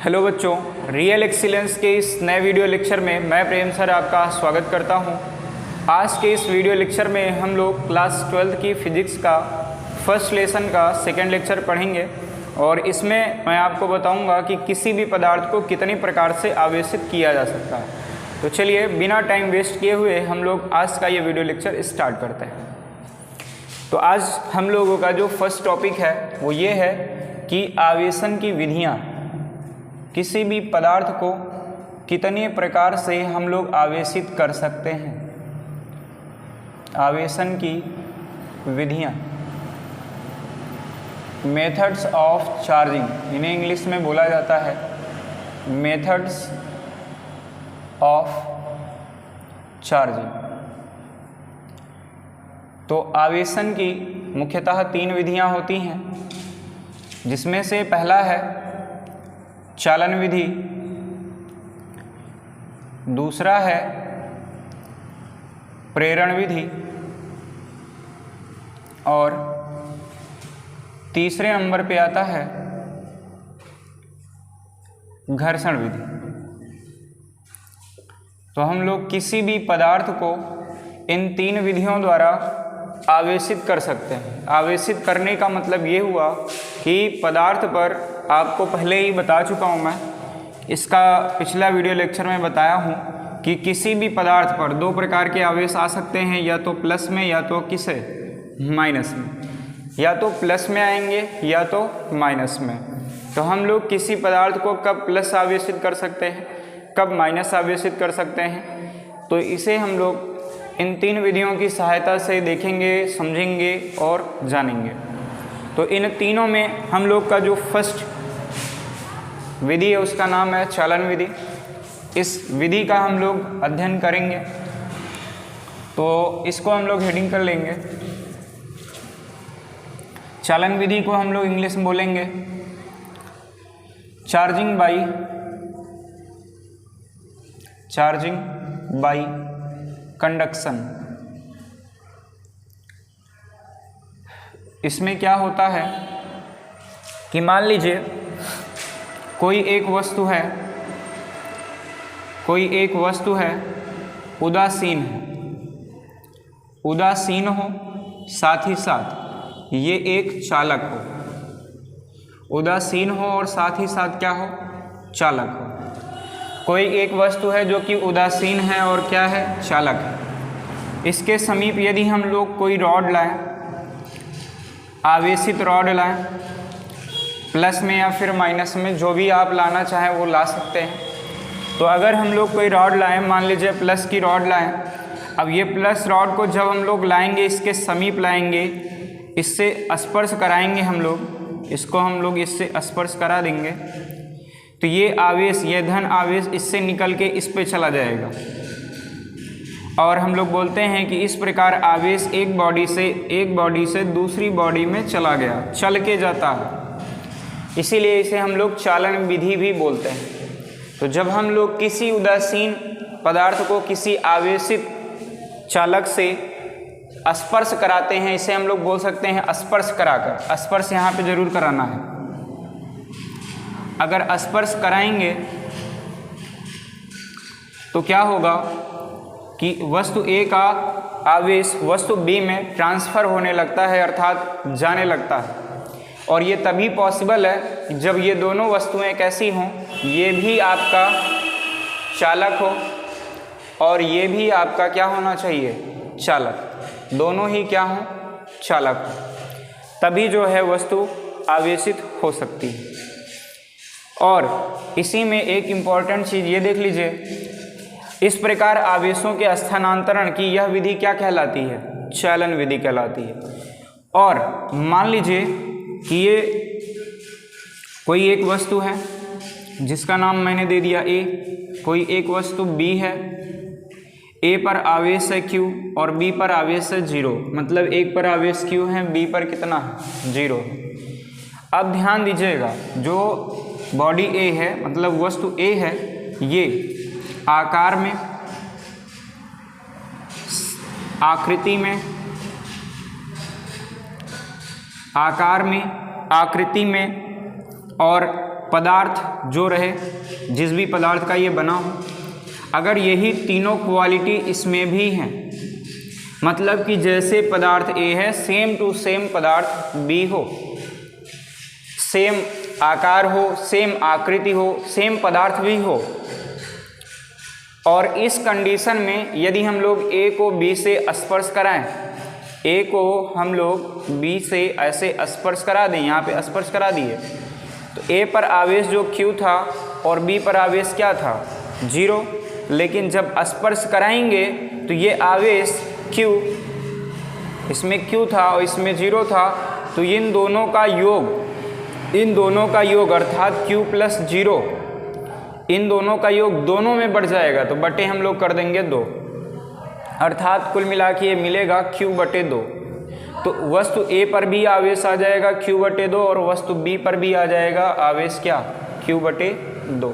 Hello बच्चों, real excellence के इस नए वीडियो लेक्चर में मैं प्रेम सर आपका स्वागत करता हूं। आज के इस वीडियो लेक्चर में हम लोग क्लास 12 की फिजिक्स का फर्स्ट लेसन का सेकेंड लेक्चर पढ़ेंगे और इसमें मैं आपको बताऊंगा कि किसी भी पदार्थ को कितनी प्रकार से आवेशित किया जा सकता है। तो चलिए बिना टाइम वेस्ट किए हुए हम लोग आज का ये वीडियो लेक्चर स्टार्ट करते हैं। तो आज हम लोगों का जो फर्स्ट टॉपिक है वो ये है कि आवेशन की विधियाँ, किसी भी पदार्थ को कितने प्रकार से हम लोग आवेशित कर सकते हैं। आवेशन की विधियाँ, मेथड्स ऑफ चार्जिंग, इन्हें इंग्लिश में बोला जाता है मेथड्स ऑफ चार्जिंग। तो आवेशन की मुख्यतः 3 विधियाँ होती हैं, जिसमें से पहला है चालन विधि, दूसरा है प्रेरण विधि और तीसरे नंबर पे आता है घर्षण विधि। तो हम लोग किसी भी पदार्थ को इन 3 विधियों द्वारा आवेशित कर सकते हैं। आवेशित करने का मतलब ये हुआ कि पदार्थ पर आपको पहले ही बता चुका हूँ, मैं इसका पिछला वीडियो लेक्चर में बताया हूँ कि किसी भी पदार्थ पर 2 प्रकार के आवेश आ सकते हैं, या तो प्लस में या तो किसे माइनस में। या तो प्लस में आएंगे या तो माइनस में। तो हम लोग किसी पदार्थ को कब प्लस आवेशित कर सकते हैं, कब माइनस आवेशित कर सकते हैं, तो इसे हम लोग इन 3 विधियों की सहायता से देखेंगे, समझेंगे और जानेंगे। तो इन तीनों में हम लोग का जो फर्स्ट विधि है उसका नाम है चालन विधि। इस विधि का हम लोग अध्ययन करेंगे, तो इसको हम लोग हेडिंग कर लेंगे। चालन विधि को हम लोग इंग्लिश में बोलेंगे चार्जिंग बाई कंडक्शन। इसमें क्या होता है कि मान लीजिए कोई एक वस्तु है उदासीन हो, साथ ही साथ ये एक चालक हो। उदासीन हो और साथ ही साथ क्या हो, चालक हो। कोई एक वस्तु है जो कि उदासीन है और क्या है, चालक है। इसके समीप यदि हम लोग कोई रॉड लाएं, आवेशित रॉड लाएं, प्लस में या फिर माइनस में, जो भी आप लाना चाहें वो ला सकते हैं। तो अगर हम लोग कोई रॉड लाएं, मान लीजिए प्लस की रॉड लाएं, अब ये प्लस रॉड को जब हम लोग लाएंगे, इसके समीप लाएंगे, इससे स्पर्श कराएंगे हम लोग, इसको हम लोग इससे स्पर्श करा देंगे, तो ये आवेश, ये धन आवेश इससे निकल के इस पे चला जाएगा। और हम लोग बोलते हैं कि इस प्रकार आवेश एक बॉडी से दूसरी बॉडी में चला गया, चल के जाता है। इसीलिए इसे हम लोग चालन विधि भी बोलते हैं। तो जब हम लोग किसी उदासीन पदार्थ को किसी आवेशित चालक से स्पर्श कराते हैं, इसे हम लोग बोल सकते हैं स्पर्श कराकर। स्पर्श यहाँ पे जरूर कराना है। अगर स्पर्श कराएंगे तो क्या होगा कि वस्तु A का आवेश वस्तु B में ट्रांसफ़र होने लगता है, अर्थात जाने लगता है। और ये तभी पॉसिबल है जब ये दोनों वस्तुएं कैसी हों, ये भी आपका चालक हो और ये भी आपका क्या होना चाहिए, चालक। दोनों ही क्या हों, चालक हो, तभी जो है वस्तु आवेशित हो सकती है। और इसी में एक इम्पॉर्टेंट चीज़ ये देख लीजिए, इस प्रकार आवेशों के स्थानांतरण की यह विधि क्या कहलाती है, चालन विधि कहलाती है। और मान लीजिए कि ये कोई एक वस्तु है जिसका नाम मैंने दे दिया A, कोई एक वस्तु B है, A पर आवेश है Q और B पर आवेश है 0, मतलब एक पर आवेश Q है, B पर कितना है, 0। अब ध्यान दीजिएगा, जो बॉडी A है, मतलब वस्तु A है, ये आकार में, आकृति में, आकार में, आकृति में और पदार्थ जो रहे, जिस भी पदार्थ का ये बना हो, अगर यही तीनों क्वालिटी इसमें भी हैं, मतलब कि जैसे पदार्थ ए है सेम टू सेम पदार्थ बी हो, सेम आकार हो, सेम आकृति हो, सेम पदार्थ भी हो, और इस कंडीशन में यदि हम लोग ए को बी से स्पर्श कराएं, ए को हम लोग बी से ऐसे स्पर्श करा दें, यहाँ पे स्पर्श करा दिए, तो ए पर आवेश जो Q था और बी पर आवेश क्या था 0, लेकिन जब स्पर्श कराएंगे तो ये आवेश Q, इसमें Q था और इसमें 0 था, तो इन दोनों का योग अर्थात Q प्लस 0, इन दोनों का योग दोनों में बढ़ जाएगा, तो बटे हम लोग कर देंगे 2, अर्थात कुल मिला के ये मिलेगा Q बटे 2। तो वस्तु A पर भी आवेश आ जाएगा Q बटे 2 और वस्तु B पर भी आ जाएगा आवेश क्या Q बटे 2।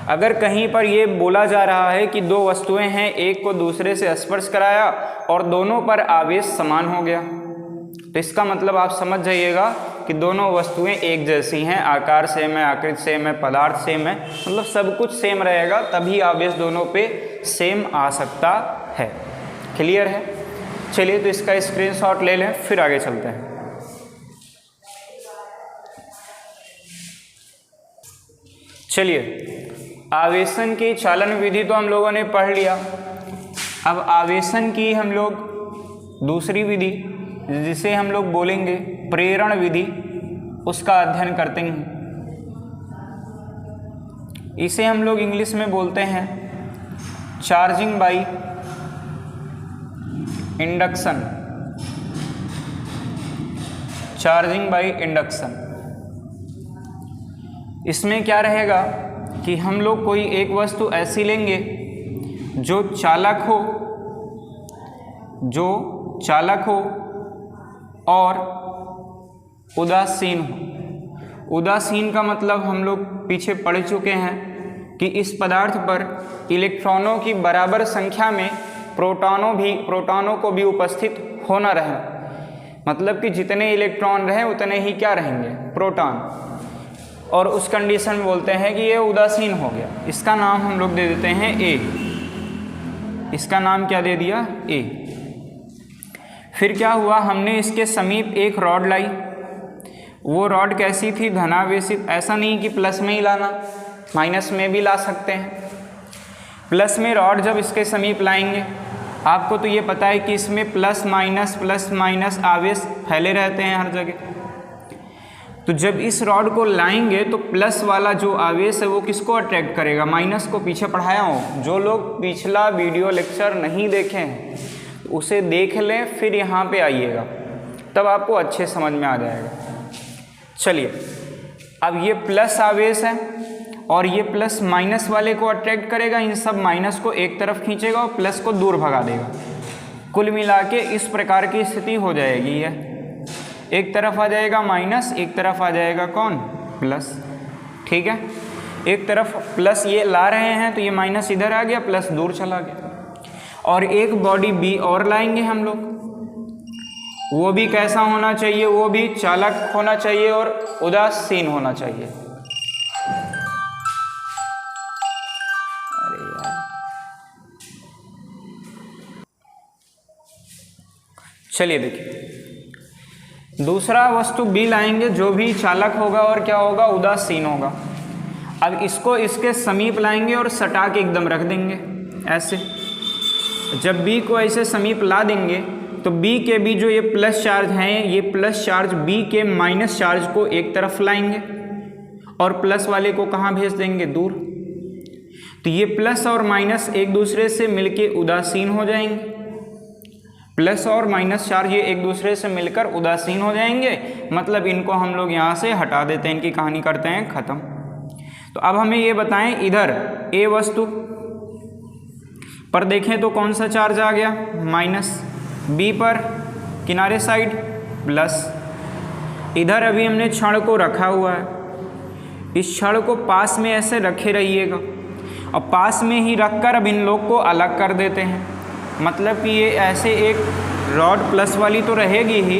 अगर कहीं पर ये बोला जा रहा है कि दो वस्तुएं हैं, एक को दूसरे से स्पर्श कराया और दोनों पर आवेश समान हो गया, तो इसका मतलब आप समझ जाइएगा कि दोनों वस्तुएं एक जैसी हैं, आकार सेम है, आकृति सेम है, पदार्थ सेम है, मतलब सब कुछ सेम रहेगा, तभी आवेश दोनों पे सेम आ सकता है। क्लियर है? चलिए तो इसका स्क्रीनशॉट ले लें, फिर आगे चलते हैं। चलिए, आवेशन की चालन विधि तो हम लोगों ने पढ़ लिया। अब आवेशन की हम लोग दूसरी विधि, जिसे हम लोग बोलेंगे प्रेरण विधि, उसका अध्ययन करते हैं। इसे हम लोग इंग्लिश में बोलते हैं charging by induction, charging by induction. इसमें क्या रहेगा कि हम लोग कोई एक वस्तु ऐसी लेंगे जो चालक हो और उदासीन हो। उदासीन का मतलब हम लोग पीछे पढ़ चुके हैं कि इस पदार्थ पर इलेक्ट्रॉनों की बराबर संख्या में प्रोटॉनों को भी उपस्थित होना रहे, मतलब कि जितने इलेक्ट्रॉन रहे उतने ही क्या रहेंगे प्रोटॉन, और उस कंडीशन में बोलते हैं कि ये उदासीन हो गया। इसका नाम हम लोग दे देते हैं ए, इसका नाम क्या दे दिया ए। फिर क्या हुआ, हमने इसके समीप एक रॉड लाई, वो रॉड कैसी थी धनावेशित, ऐसा नहीं कि प्लस में ही लाना, माइनस में भी ला सकते हैं। प्लस में रॉड जब इसके समीप लाएंगे, आपको तो ये पता है कि इसमें प्लस माइनस आवेश फैले रहते हैं हर जगह, तो जब इस रॉड को लाएंगे तो प्लस वाला जो आवेश है वो किसको अट्रैक्ट करेगा, माइनस को। पीछे पढ़ाया हूँ, जो लोग पिछला वीडियो लेक्चर नहीं देखे हैं उसे देख लें, फिर यहाँ पे आइएगा, तब आपको अच्छे समझ में आ जाएगा। चलिए, अब ये प्लस आवेश है और ये प्लस माइनस वाले को अट्रैक्ट करेगा, इन सब माइनस को एक तरफ खींचेगा और प्लस को दूर भगा देगा। कुल मिला के इस प्रकार की स्थिति हो जाएगी, है एक तरफ आ जाएगा माइनस, एक तरफ आ जाएगा कौन प्लस। ठीक है, एक तरफ प्लस ये ला रहे हैं तो ये माइनस इधर आ गया, प्लस दूर चला गया। और एक बॉडी बी और लाएंगे हम लोग, वो भी कैसा होना चाहिए, वो भी चालक होना चाहिए और उदासीन होना चाहिए। अरे यार, चलिए देखिए, दूसरा वस्तु बी लाएंगे जो भी चालक होगा और क्या होगा उदासीन होगा। अब इसको इसके समीप लाएंगे और सटा के एकदम रख देंगे ऐसे। जब बी को ऐसे समीप ला देंगे तो बी के भी जो ये प्लस चार्ज हैं, ये प्लस चार्ज बी के माइनस चार्ज को एक तरफ लाएंगे और प्लस वाले को कहाँ भेज देंगे, दूर। तो ये प्लस और माइनस एक दूसरे से मिलके उदासीन हो जाएंगे, प्लस और माइनस चार्ज ये एक दूसरे से मिलकर उदासीन हो जाएंगे, मतलब इनको हम लोग यहाँ से हटा देते हैं, इनकी कहानी करते हैं ख़त्म। तो अब हमें ये बताएं, इधर ए वस्तु पर देखें तो कौन सा चार्ज आ गया माइनस, बी पर किनारे साइड प्लस। इधर अभी हमने छड़ को रखा हुआ है, इस छड़ को पास में ऐसे रखे रहिएगा और पास में ही रखकर अब इन लोग को अलग कर देते हैं, मतलब कि ये ऐसे एक रॉड प्लस वाली तो रहेगी ही,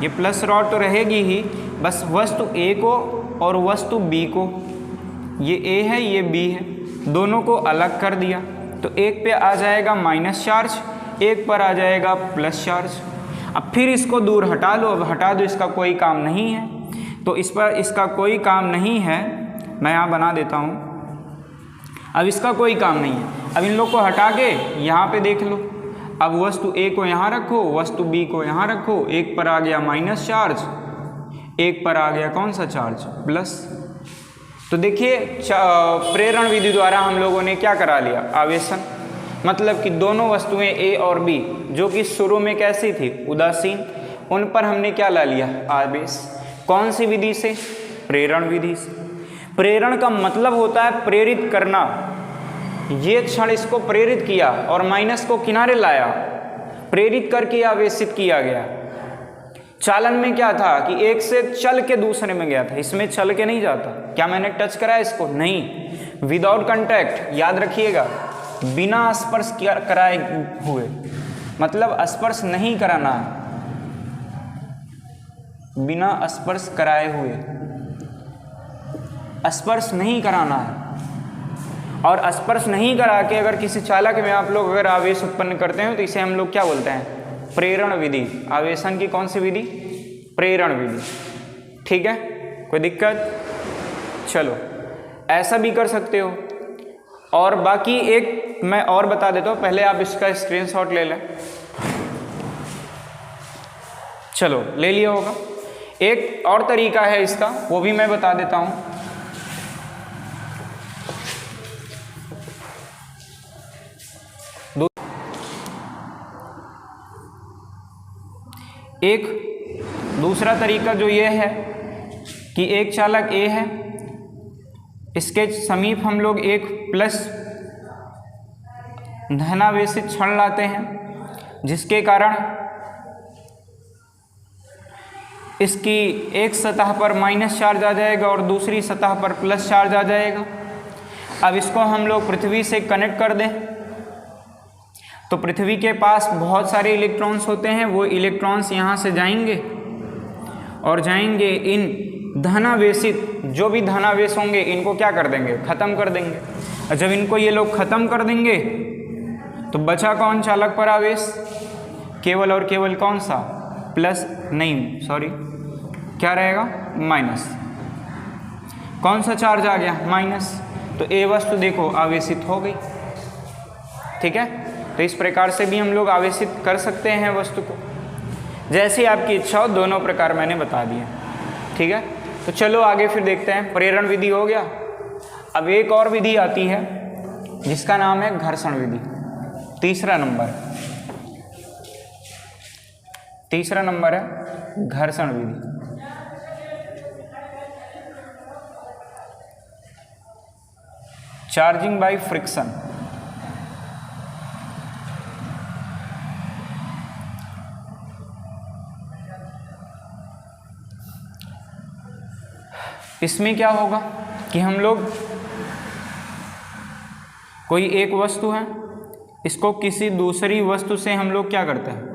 ये प्लस रॉड तो रहेगी ही, बस वस्तु ए को और वस्तु B को, ये A है ये B है, दोनों को अलग कर दिया तो एक पे आ जाएगा माइनस चार्ज, एक पर आ जाएगा प्लस चार्ज। अब फिर इसको दूर हटा लो, अब हटा दो, इसका कोई काम नहीं है, तो इस पर इसका कोई काम नहीं है, मैं यहाँ बना देता हूँ। अब इसका कोई काम नहीं है, अब इन लोग को हटा के यहाँ पे देख लो, अब वस्तु A को यहाँ रखो, वस्तु B को यहाँ रखो, एक पर आ गया माइनस चार्ज, एक पर आ गया कौन सा चार्ज, प्लस। तो देखिए प्रेरण विधि द्वारा हम लोगों ने क्या करा लिया, आवेशन, मतलब कि दोनों वस्तुएं A और B जो कि शुरू में कैसी थी, उदासीन, उन पर हमने क्या ला लिया, आवेश। कौन सी विधि से, प्रेरण विधि से। प्रेरण का मतलब होता है प्रेरित करना, ये क्षण इसको प्रेरित किया और माइनस को किनारे लाया, प्रेरित करके आवेशित किया गया। चालन में क्या था कि एक से चल के दूसरे में गया था, इसमें चल के नहीं जाता। क्या मैंने टच करा इसको, नहीं, विदाउट कांटेक्ट, याद रखिएगा, बिना स्पर्श कराए हुए, मतलब स्पर्श नहीं कराना, बिना स्पर्श कराए हुए, स्पर्श नहीं कराना है। और स्पर्श नहीं करा के अगर किसी चालक में आप लोग अगर आवेश उत्पन्न करते हैं तो इसे हम लोग क्या बोलते हैं, प्रेरण विधि। आवेशन की कौन सी विधि, प्रेरण विधि। ठीक है, कोई दिक्कत, चलो ऐसा भी कर सकते हो। और बाकी एक मैं और बता देता हूँ, पहले आप इसका स्क्रीनशॉट ले लें, चलो ले लिया होगा। एक और तरीका है इसका, वो भी मैं बता देता हूँ। एक दूसरा तरीका जो ये है कि एक चालक A है, इसके समीप हम लोग एक प्लस धनावेशित क्षण लाते हैं, जिसके कारण इसकी एक सतह पर माइनस चार्ज आ जाएगा और दूसरी सतह पर प्लस चार्ज आ जाएगा। अब इसको हम लोग पृथ्वी से कनेक्ट कर दें तो पृथ्वी के पास बहुत सारे इलेक्ट्रॉन्स होते हैं, वो इलेक्ट्रॉन्स यहाँ से जाएंगे और जाएंगे इन धनावेशित, जो भी धनावेश होंगे इनको क्या कर देंगे, ख़त्म कर देंगे। और जब इनको ये लोग ख़त्म कर देंगे तो बचा कौन चालक पर आवेश, केवल और केवल कौन सा, प्लस, नहीं सॉरी क्या रहेगा, माइनस। कौन सा चार्ज आ गया, माइनस। तो A वस्तु देखो आवेशित हो गई। ठीक है, तो इस प्रकार से भी हम लोग आवेशित कर सकते हैं वस्तु को, जैसी आपकी इच्छा हो, दोनों प्रकार मैंने बता दिए। ठीक है, तो चलो आगे फिर देखते हैं। प्रेरण विधि हो गया, अब एक और विधि आती है जिसका नाम है घर्षण विधि। तीसरा नंबर है घर्षण विधि। Charging by friction. इसमें क्या होगा कि हम लोग कोई एक वस्तु है, इसको किसी दूसरी वस्तु से हम लोग क्या करते हैं,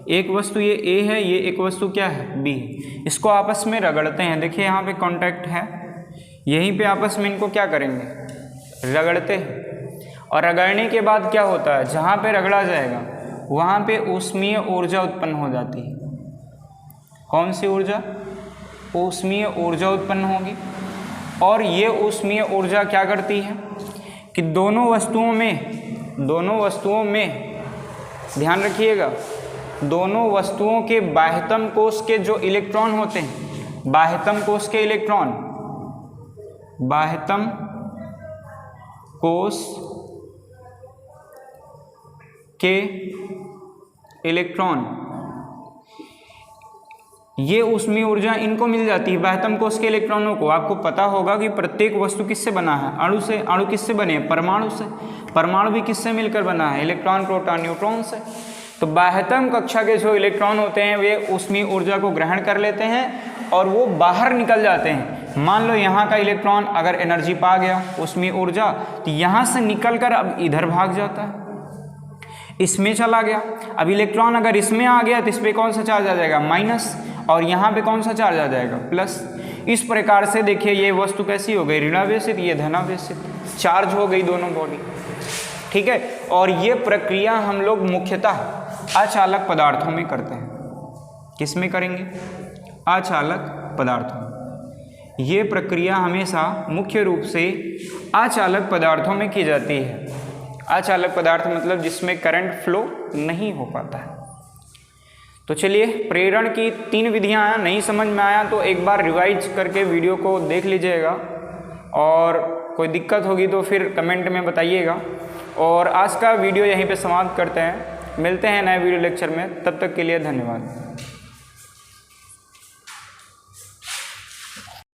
एक वस्तु ये A है, ये एक वस्तु क्या है, B, इसको आपस में रगड़ते हैं। देखिए यहाँ पे कांटेक्ट है, यहीं पे आपस में इनको क्या करेंगे, रगड़ते हैं। और रगड़ने के बाद क्या होता है, जहाँ पे रगड़ा जाएगा वहाँ पे ऊष्मीय ऊर्जा उत्पन्न हो जाती है। कौन सी ऊर्जा, ऊष्मीय ऊर्जा उत्पन्न होगी। और ये ऊष्मीय ऊर्जा क्या करती है कि दोनों वस्तुओं में ध्यान रखिएगा, दोनों वस्तुओं के बाह्यतम कोश के जो इलेक्ट्रॉन होते हैं, बाह्यतम कोश के इलेक्ट्रॉन, बाह्यतम कोश के इलेक्ट्रॉन, ये ऊष्मीय ऊर्जा इनको मिल जाती है, बाह्यतम कोश के इलेक्ट्रॉनों को। आपको पता होगा कि प्रत्येक वस्तु किससे बना है, अणु से। अणु किससे बने हैं, परमाणु से। परमाणु भी किससे मिलकर बना है, इलेक्ट्रॉन, प्रोटॉन, न्यूट्रॉन से। तो बाह्यतम कक्षा के जो इलेक्ट्रॉन होते हैं वे ऊष्मीय ऊर्जा को ग्रहण कर लेते हैं और वो बाहर निकल जाते हैं। मान लो यहाँ का इलेक्ट्रॉन अगर एनर्जी पा गया, ऊष्मीय ऊर्जा, तो यहाँ से निकल कर अब इधर भाग जाता है, इसमें चला गया। अब इलेक्ट्रॉन अगर इसमें आ गया तो इस पर कौन सा चार्ज आ जाएगा, माइनस, और यहाँ पे कौन सा चार्ज आ जाएगा, प्लस। इस प्रकार से देखिए ये वस्तु कैसी हो गई, ऋणावेशित, ये धनावेशित, चार्ज हो गई दोनों बॉडी। ठीक है, और ये प्रक्रिया हम लोग मुख्यतः अचालक पदार्थों में करते हैं। किस में करेंगे? अचालक पदार्थों में। ये प्रक्रिया हमेशा मुख्य रूप से अचालक पदार्थों में की जाती है। अचालक पदार्थ मतलब जिसमें करंट फ्लो नहीं हो पाता है। तो चलिए, प्रेरण की 3 विधियां नहीं समझ में आया तो एक बार रिवाइज करके वीडियो को देख लीजिएगा, और कोई दिक्कत होगी तो फिर कमेंट में बताइएगा। और आज का वीडियो यहीं पे समाप्त करते हैं, मिलते हैं नए वीडियो लेक्चर में, तब तक के लिए धन्यवाद।